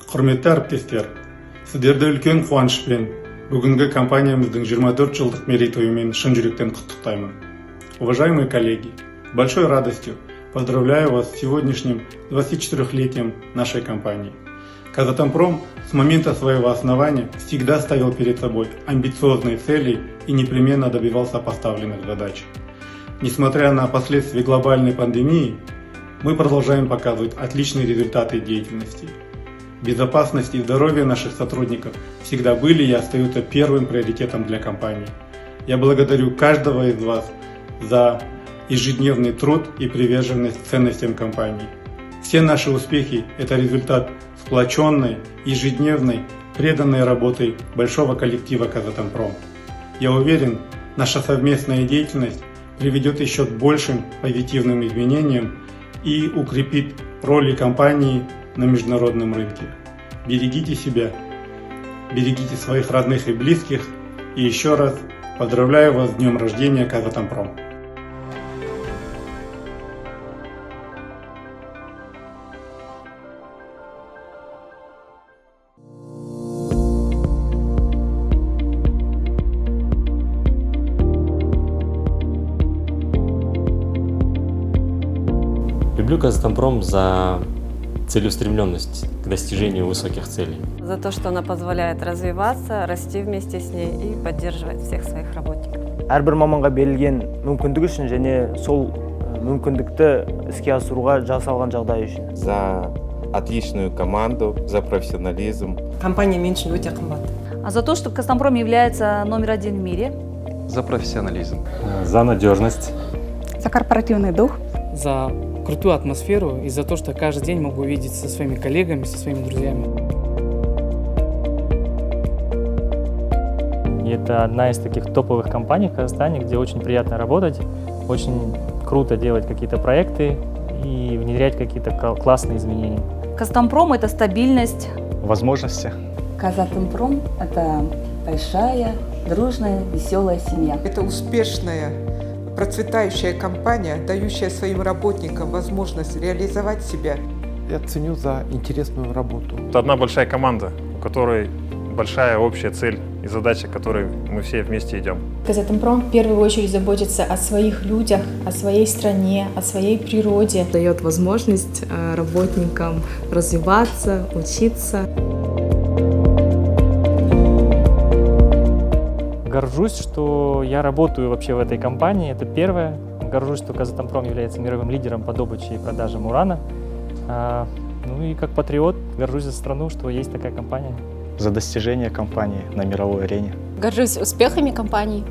Құрметті әріптестер, сіздерді үлкен қуанышпен бүгінгі компаниямыздың 24 жылдық мерейтойымен шын жүректен құттықтаймын. Уважаемые коллеги, с большой радостью поздравляю вас с сегодняшним 24-летием нашей компании. Казатомпром с момента своего основания всегда ставил перед собой амбициозные цели и непременно добивался поставленных задач. Несмотря на последствия глобальной пандемии, мы продолжаем показывать отличные результаты деятельности. Безопасность и здоровье наших сотрудников всегда были и остаются первым приоритетом для компании. Я благодарю каждого из вас за ежедневный труд и приверженность ценностям компании. Все наши успехи – это результат сплоченной, ежедневной, преданной работой большого коллектива Казатомпром. Я уверен, наша совместная деятельность приведет еще к большим позитивным изменениям и укрепит роли компании на международном рынке. Берегите себя, берегите своих родных и близких, и еще раз поздравляю вас с днем рождения Казатомпром. Люблю Казатомпром за целеустремленность к достижению высоких целей. За то, что она позволяет развиваться, расти вместе с ней и поддерживать всех своих работников. Әрбір маманға берілген мүмкіндік үшін және сол мүмкіндікті іске асыруға жасалған жағдай үшін. За отличную команду, за профессионализм. Компания меньше өте қымбат. А за то, что Казатомпром является номер один в мире. За профессионализм. За надежность. За корпоративный дух. За крутую атмосферу и за то, что каждый день могу увидеться со своими коллегами, со своими друзьями. И это одна из таких топовых компаний в Казахстане, где очень приятно работать, очень круто делать какие-то проекты и внедрять какие-то классные изменения. Казатомпром – это стабильность. Возможности. Казатомпром – это большая, дружная, веселая семья. Это успешная, процветающая компания, дающая своим работникам возможность реализовать себя. Я ценю за интересную работу. Это одна большая команда, у которой большая общая цель и задача, к которой мы все вместе идем. Казатомпром в первую очередь заботится о своих людях, о своей стране, о своей природе. Дает возможность работникам развиваться, учиться. Горжусь, что я работаю вообще в этой компании, это первое. Горжусь, что Казатомпром является мировым лидером по добыче и продажам урана. Ну и как патриот горжусь за страну, что есть такая компания. За достижения компании на мировой арене. Горжусь успехами компании.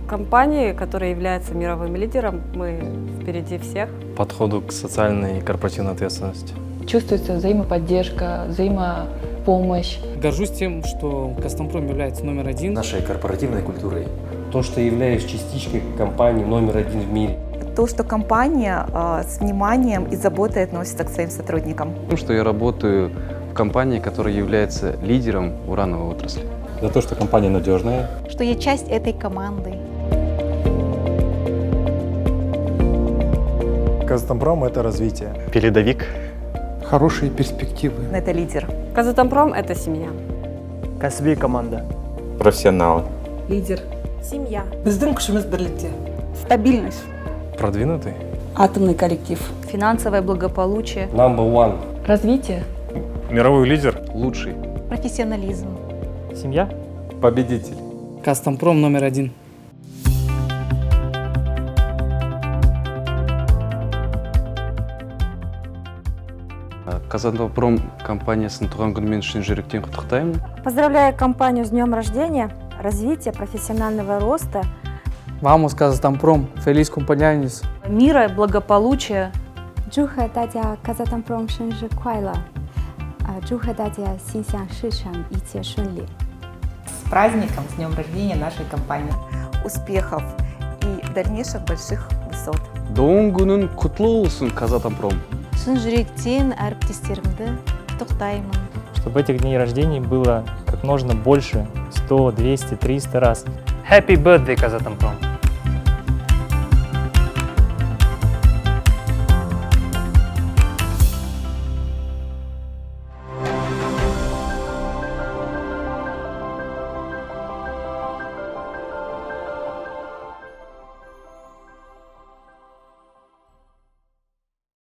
Компании, которая является мировым лидером, мы впереди всех. Подходу к социальной и корпоративной ответственности. Чувствуется взаимоподдержка, взаимопомощь. Горжусь тем, что Казатомпром является номер один. Нашей корпоративной культурой. То, что являюсь частичкой компании номер один в мире. То, что компания с вниманием и заботой относится к своим сотрудникам. То, что я работаю в компании, которая является лидером урановой отрасли. За то, что компания надежная. Что я часть этой команды. Казатомпром – это развитие. Передовик. Хорошие перспективы. Это лидер. Казатомпром – это семья. Кәсіби команда. Профессионал. Лидер. Семья. Біздің күшіміз бірлікте. Стабильность. Продвинутый. Атомный коллектив. Финансовое благополучие. Number one. Развитие. Мировой лидер. Лучший. Профессионализм. Семья. Победитель. Казатомпром номер один. Казатомпром компаниясын туған күнімен шын жүректен құттықтаймын. Поздравляю компанию с днем рождения, развития, профессионального роста. Vamos Казатомпром, feliz cumpleaños. Мира, благополучия. 祝贺大家 Казатомпром 生日快乐。祝贺大家心想事成，一切顺利。С праздником, с днем рождения нашей компании. Успехов и дальнейших больших высот. Doğum günün kutlu olsun Казатомпром. Шын жүректен әріптестерімді құттықтаймын. Чтобы этих дней рождения было как можно больше, 100, 200, 300 раз. Happy birthday, Казатомпром!